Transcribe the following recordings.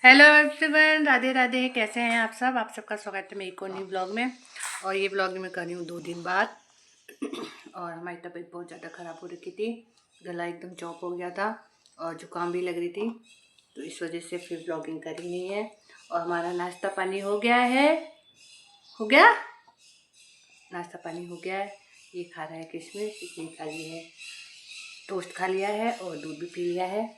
Hello everyone, Radhe Radhe. कैसे हैं आप सब? आप सबका स्वागत है मेरे को न्यू ब्लॉग में। और ये ब्लॉग मैं कर रही हूँ 2 दिन बाद। और हमारी तबीयत बहुत ज़्यादा ख़राब हो रखी थी, गला एकदम चौक हो गया था और जुकाम भी लग रही थी, तो इस वजह से फिर ब्लॉगिंग करी नहीं है। और हमारा नाश्ता पानी हो गया है। हो गया नाश्ता पानी हो गया है। ये खा रहा है किशमिश, इसने खा ली है, टोस्ट खा लिया है और दूध भी पी लिया है।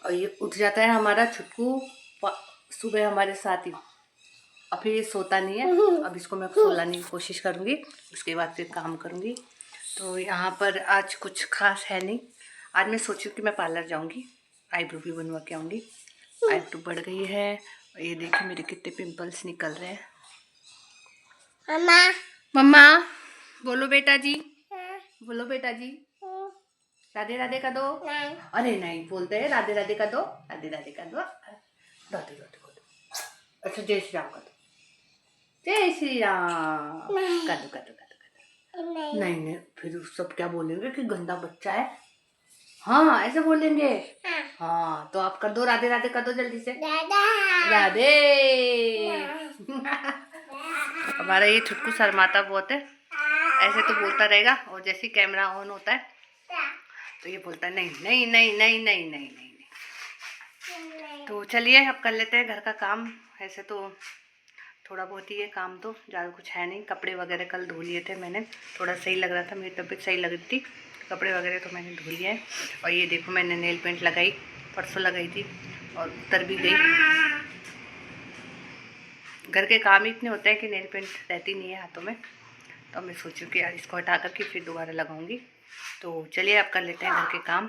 और ये उठ जाता है हमारा छुटकू सुबह हमारे साथ ही। और फिर ये सोता नहीं है। अब इसको मैं सुलाने की कोशिश करूँगी, उसके बाद फिर काम करूँगी। तो यहाँ पर आज कुछ खास है नहीं। आज मैं सोची कि मैं पार्लर जाऊँगी, आईब्रो भी बनवा के आऊँगी। आईब्रो बढ़ गई है और ये देखिए मेरे कितने पिंपल्स निकल रहे हैं। मम्मा मम्मा बोलो बेटा जी, बोलो बेटा जी, राधे राधे का दो। नहीं। अरे नहीं बोलते हैं, राधे राधे का दो, राधे राधे का दो, राधे राधे का दो। अच्छा जय श्री राम का दो, जय श्री राम का दो, का दो, का दो। नहीं नहीं फिर सब क्या बोलेंगे कि गंदा बच्चा है। हाँ ऐसे बोलेंगे। हाँ तो आप कर दो, राधे राधे कर दो जल्दी से, राधे। हमारा ये छुटकू शर्माता बहुत है, ऐसे तो बोलता रहेगा और जैसे कैमरा ऑन होता है तो ये बोलता है नहीं नहीं नहीं नहीं नहीं नहीं नहीं। तो चलिए अब कर लेते हैं घर का काम। ऐसे तो थोड़ा बहुत ही है काम, तो ज़्यादा कुछ है नहीं। कपड़े वगैरह कल धो लिए थे मैंने, थोड़ा सही लग रहा था, मेरी तबीयत सही लग रही थी, कपड़े वगैरह तो मैंने धो लिए हैं। और ये देखो मैंने नेल पेंट लगाई, परसों लगाई थी और उतर भी गई। घर के काम ही इतने होते हैं कि नेल पेंट रहती नहीं है हाथों में, तो मैं सोचूं कि यार इसको हटा करके फिर दोबारा लगाऊंगी। तो चलिए अब कर लेते हैं घर के काम,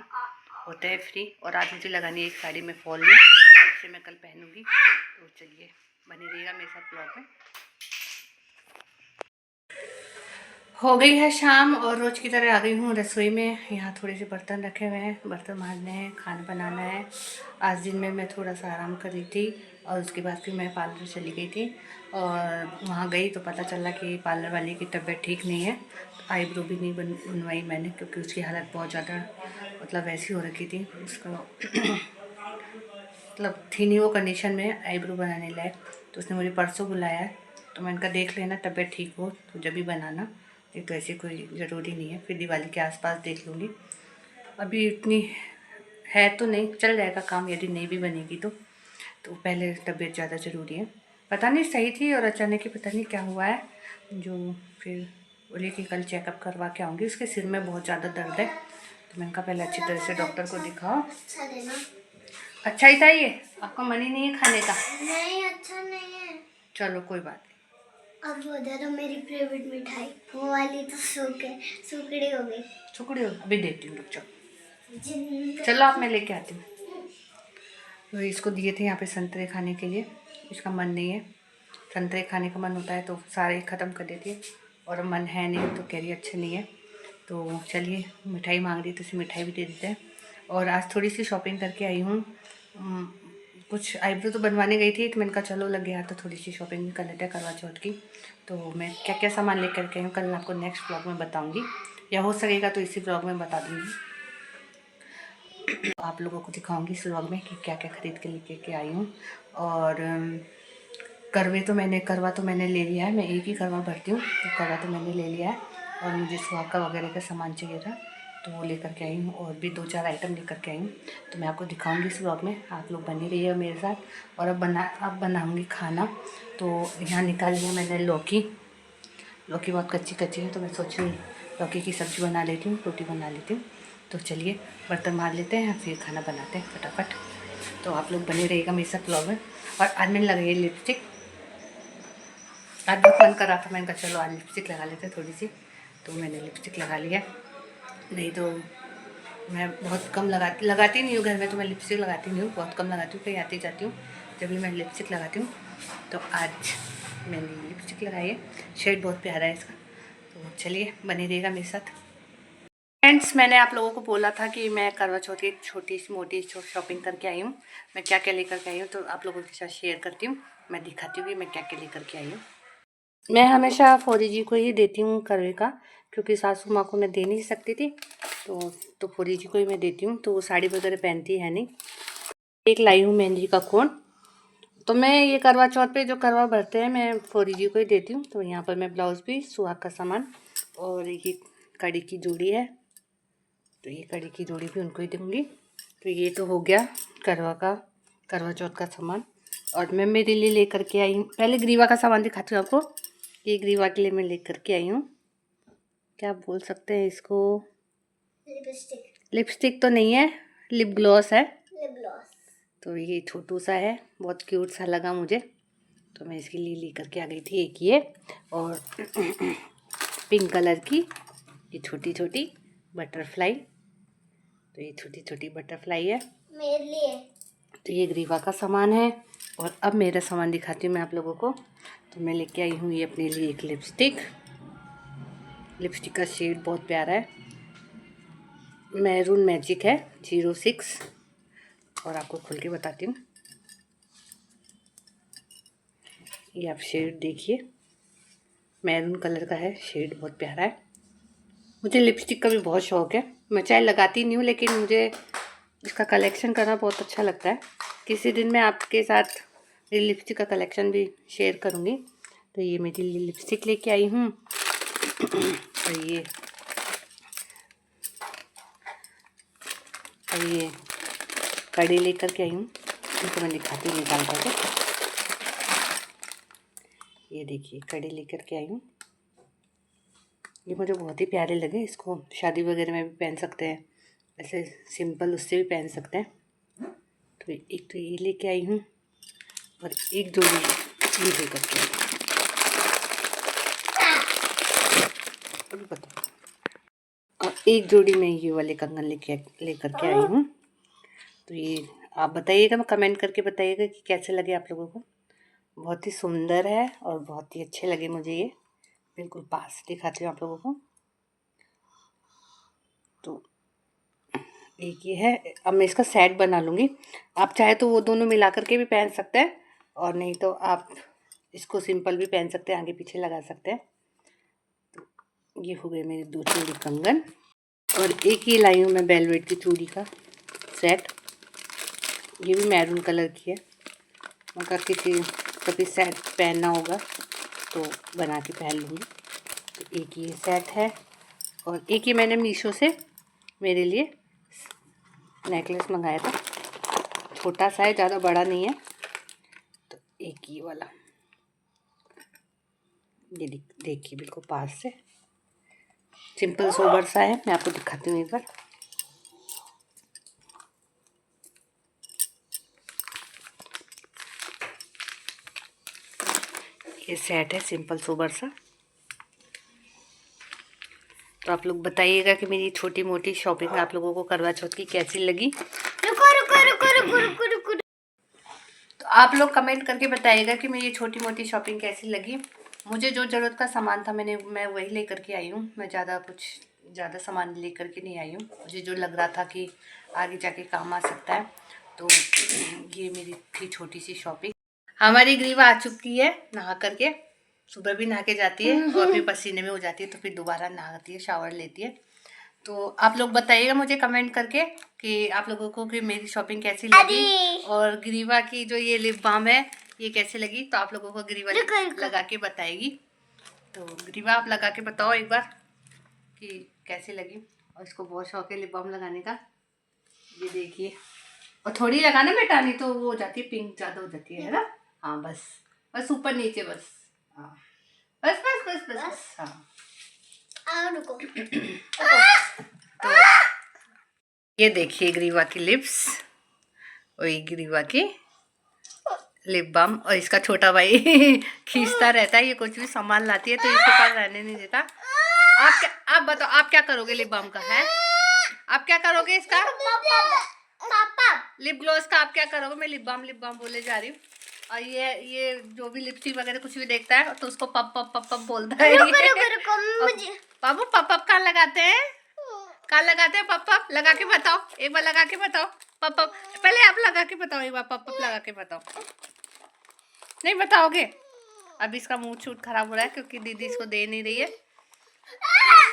होते हैं फ्री। और आज मुझे लगानी है एक साड़ी में फॉल में, जिसे मैं कल पहनूंगी। तो चलिए बने रहिएगा मेरे साथ ब्लॉग में। हो गई है शाम और रोज़ की तरह आ गई हूँ रसोई में। यहाँ थोड़े से बर्तन रखे हुए हैं, बर्तन मांजने हैं, खाना बनाना है। आज दिन में मैं थोड़ा सा आराम कर रही थी और उसके बाद फिर मैं पार्लर चली गई थी। और वहाँ गई तो पता चला कि पार्लर वाली की तबीयत ठीक नहीं है। तो आईब्रो भी नहीं बनवाई मैंने, क्योंकि उसकी हालत बहुत ज़्यादा मतलब वैसी हो रखी थी, उसको मतलब थी नहीं वो कंडीशन में आईब्रो बनाने लायक। तो उसने मुझे परसों बुलाया है, तो मैंने कहा देख लेना तबीयत ठीक हो तो जब भी बनाना, ये तो ऐसी कोई ज़रूरी नहीं है, फिर दिवाली के आसपास देख लूँगी। अभी इतनी है तो नहीं, चल जाएगा काम यदि नहीं भी बनेगी तो पहले तबीयत ज़्यादा ज़रूरी है। पता नहीं सही थी और अचानक ही पता नहीं क्या हुआ है, जो फिर बोले कि कल चेकअप करवा के आऊँगी। उसके सिर में बहुत ज़्यादा दर्द है, तो मैंने कहा पहले अच्छी तरह से डॉक्टर को दिखाओ। अच्छा ही था ये, आपका मन ही नहीं है खाने का? नहीं अच्छा नहीं है। चलो कोई बात नहीं। अब वो दे दो मेरी फेवरेट मिठाई, वो वाली तो सुकड़ी हो गई। सुकड़ी हो अभी देती हूँ, रुक जाओ। चलो आप मैं लेके आती हूँ। तो इसको दिए थे यहाँ पे संतरे खाने के लिए, इसका मन नहीं है। संतरे खाने का मन होता है तो सारे ख़त्म कर देती है, और मन है नहीं तो कह रही अच्छे नहीं है। तो चलिए मिठाई मांग रही तो इसे मिठाई भी दे देते हैं। और आज थोड़ी सी शॉपिंग करके आई हूँ। कुछ आईब्रो तो बनवाने गई थी, तो मैंने कहा चलो लग गया तो थोड़ी सी शॉपिंग भी कर लेते हैं करवा चौथ की। तो मैं क्या क्या सामान लेकर के आई हूँ कल मैं आपको नेक्स्ट ब्लॉग में बताऊँगी, या हो सकेगा तो इसी ब्लॉग में बता दूँगी। तो आप लोगों को दिखाऊँगी इस ब्लॉग में कि क्या क्या ख़रीद के लेके के आई हूँ। और करवा तो मैंने ले लिया है, मैं एक ही करवा भरती हूँ, तो करवा तो मैंने ले लिया है। और मुझे सुहागा वगैरह का सामान चाहिए था तो वो लेकर के आई हूँ, और भी 2-4 आइटम लेकर के आई हूँ, तो मैं आपको दिखाऊंगी इस ब्लॉग में। आप लोग बने रहिए मेरे साथ। और अब बनाऊंगी खाना। तो यहाँ निकाल लिया मैंने लौकी बहुत कच्ची है, तो मैं सोच रही हूँ लौकी की सब्ज़ी बना लेती हूँ, रोटी बना लेती हूँ। तो चलिए बर्तन मार लेते हैं फिर खाना बनाते हैं फटाफट। तो आप लोग बने रहिएगा मेरे साथ ब्लॉग में। और आज मैंने लगाई लिपस्टिक, आज बहुत मन कर रहा था, मैंने कहा चलो आज लिपस्टिक लगा लेते हैं थोड़ी सी, तो मैंने लिपस्टिक लगा लिया। नहीं तो मैं बहुत कम लगाती नहीं हूँ घर में, तो मैं लिपस्टिक लगाती नहीं हूँ, बहुत कम लगाती हूँ, कहीं आती जाती हूँ जब भी मैं लिपस्टिक लगाती हूँ। तो आज मैंने लिपस्टिक लगाई है, शेड बहुत प्यारा है इसका। तो चलिए बने रहिएगा मेरे साथ। फ्रेंड्स मैंने आप लोगों को बोला था कि मैं करवा चौथ की छोटी सी मोटी शॉपिंग करके आई हूँ। मैं क्या क्या लेकर के आई हूँ तो आप लोगों के साथ शेयर करती हूँ, मैं दिखाती हूँ कि मैं क्या क्या लेकर के आई हूँ। मैं हमेशा फौजी जी को ही देती हूँ करवे का, क्योंकि सासू माँ को मैं दे नहीं सकती थी, तो फौजी जी को ही मैं देती हूँ। तो वो साड़ी वगैरह पहनती है नहीं, एक लाई हूँ मेहंदी का कोन। तो मैं ये करवा चौथ पे जो करवा भरते हैं मैं फौरी जी को ही देती हूँ। तो यहाँ पर मैं ब्लाउज़ भी, सुहाग का सामान और ये कड़ी की जोड़ी है, तो ये कड़ी की जोड़ी भी उनको ही दूँगी। तो ये तो हो गया करवा चौथ का सामान। और मैं मेरे लिए लेकर के आई हूँ, पहले ग्रीवा का सामान दिखाती हूँ आपको। ये ग्रीवा के लिए मैं लेकर के आई हूँ, क्या बोल सकते हैं इसको, लिपस्टिक तो नहीं है, लिप ग्लॉस है। तो ये छोटू सा है, बहुत क्यूट सा लगा मुझे, तो मैं इसके लिए लेकर के आ गई थी एक ये। और पिंक कलर की ये छोटी छोटी बटरफ्लाई, तो ये छोटी छोटी बटरफ्लाई है मेरे लिए। तो ये ग्रीवा का सामान है। और अब मेरा सामान दिखाती हूँ मैं आप लोगों को। तो मैं लेके आई हूँ ये अपने लिए एक लिपस्टिक का शेड बहुत प्यारा है, मैरून मैजिक है 06। और आपको खोल के बताती हूँ, ये आप शेड देखिए, मैरून कलर का है, शेड बहुत प्यारा है। मुझे लिपस्टिक का भी बहुत शौक़ है, मैं चाहे लगाती नहीं हूँ लेकिन मुझे इसका कलेक्शन करना बहुत अच्छा लगता है। किसी दिन मैं आपके साथ मेरी लिपस्टिक का कलेक्शन भी शेयर करूँगी। तो ये मेरी लिपस्टिक लेके आई हूँ। और ये कड़ी लेकर के आई हूँ, इनको मैं दिखाती हूँ निकाल करके। ये देखिए कड़ी लेकर के आई हूँ, ये मुझे बहुत ही प्यारे लगे। इसको शादी वगैरह में भी पहन सकते हैं, ऐसे सिंपल उससे भी पहन सकते हैं। तो एक तो ये लेके आई हूँ और एक जोड़ी ये लेकर के आई हूँ। अभी बताओ। और एक जोड़ी में ये वाले कंगन लेकर के आई हूँ। तो ये आप बताइएगा, मैं कमेंट करके बताइएगा कि कैसे लगे आप लोगों को। बहुत ही सुंदर है और बहुत ही अच्छे लगे मुझे ये। बिल्कुल पास से दिखाती हूँ आप लोगों को। तो एक ये है, अब मैं इसका सेट बना लूँगी। आप चाहे तो वो दोनों मिला करके भी पहन सकते हैं, और नहीं तो आप इसको सिंपल भी पहन सकते हैं, आगे पीछे लगा सकते हैं। तो ये हो गए मेरे 2 जोड़ी कंगन। और एक ये लाई हूँ मैं वेलवेट की चूड़ी का सेट, ये भी मैरून कलर की है। मगर किसी कभी सेट पहनना होगा तो बना के पहन लूँगी। तो एक ये सेट है, और एक ये मैंने मीशो से मेरे लिए नेकलेस मंगाया था, छोटा सा है, ज़्यादा बड़ा नहीं है। तो एक ये वाला, ये देखिए बिल्कुल पास से, सिंपल सोबर सा है। मैं आपको दिखाती हूँ एक बार। ये सेट है सिंपल सोबर सा। तो आप लोग बताइएगा कि मेरी छोटी मोटी शॉपिंग आप लोगों को करवा चौथ की कैसी लगी। रुको। तो आप लोग कमेंट करके बताइएगा कि मेरी छोटी मोटी शॉपिंग कैसी लगी। मुझे जो ज़रूरत का सामान था मैं वही लेकर के आई हूँ। मैं ज़्यादा सामान लेकर के नहीं आई हूँ। मुझे जो लग रहा था कि आगे जाके काम आ सकता है, तो ये मेरी थी छोटी सी शॉपिंग। हमारी ग्रीवा आ चुकी है नहा करके, सुबह भी नहा के जाती है और फिर पसीने में हो जाती है, तो फिर दोबारा नहाती है, शावर लेती है। तो आप लोग बताइएगा मुझे कमेंट करके कि आप लोगों को कि मेरी शॉपिंग कैसी लगी, और ग्रीवा की जो ये लिप बाम है ये कैसे लगी। तो आप लोगों को ग्रीवा लगा के बताएगी। तो ग्रीवा आप लगा के बताओ एक बार कि कैसी लगी। और इसको बहुत शौक है लिप बाम लगाने का, ये देखिए। और थोड़ी लगाना बेटा, नहीं तो वो हो जाती है, पिंक ज़्यादा हो जाती है ना। हाँ बस ऊपर नीचे बस। हाँ बस। हाँ रुको। तो ये देखिए ग्रीवा की लिप्स, और ये ग्रीवा की लिप बाम। और इसका छोटा भाई खींचता रहता है, ये कुछ भी सामान लाती है तो इसके पास रहने नहीं देता। आप बताओ आप क्या करोगे लिप बाम का, है आप क्या करोगे इसका, लिप ग्लॉस का आप क्या करोगे। मैं लिप बाम बोले जा रही हूँ। और ये जो भी लिपस्टिक वगैरह कुछ भी देखता है तो उसको पप पप पप पप बोलता है। बाबू पप पप कहाँ लगाते हैं, कहाँ लगाते हैं पप पप, लगा के बताओ एक बार, लगा के बताओ पप पप। पहले आप लगा के बताओ एक बार, पप पप लगा के बताओ। नहीं बताओगे, अब इसका मूड शूट खराब हो रहा है क्योंकि दीदी इसको दे नहीं रही है।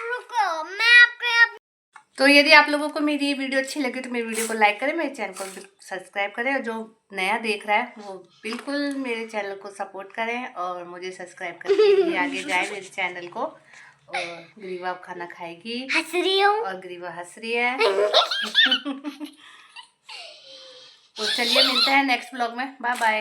रुको मैं आपको तो यदि आप लोगों को मेरी ये वीडियो अच्छी लगे तो मेरी वीडियो को लाइक करें, मेरे चैनल को सब्सक्राइब करें, और जो नया देख रहा है वो बिल्कुल मेरे चैनल को सपोर्ट करें और मुझे सब्सक्राइब करके आगे जाए मेरे चैनल को। और ग्रीवा खाना खाएगी, हंस रही हूँ और ग्रीवा हंस रही है। तो चलिए मिलते हैं नेक्स्ट व्लॉग में, बाय बाय।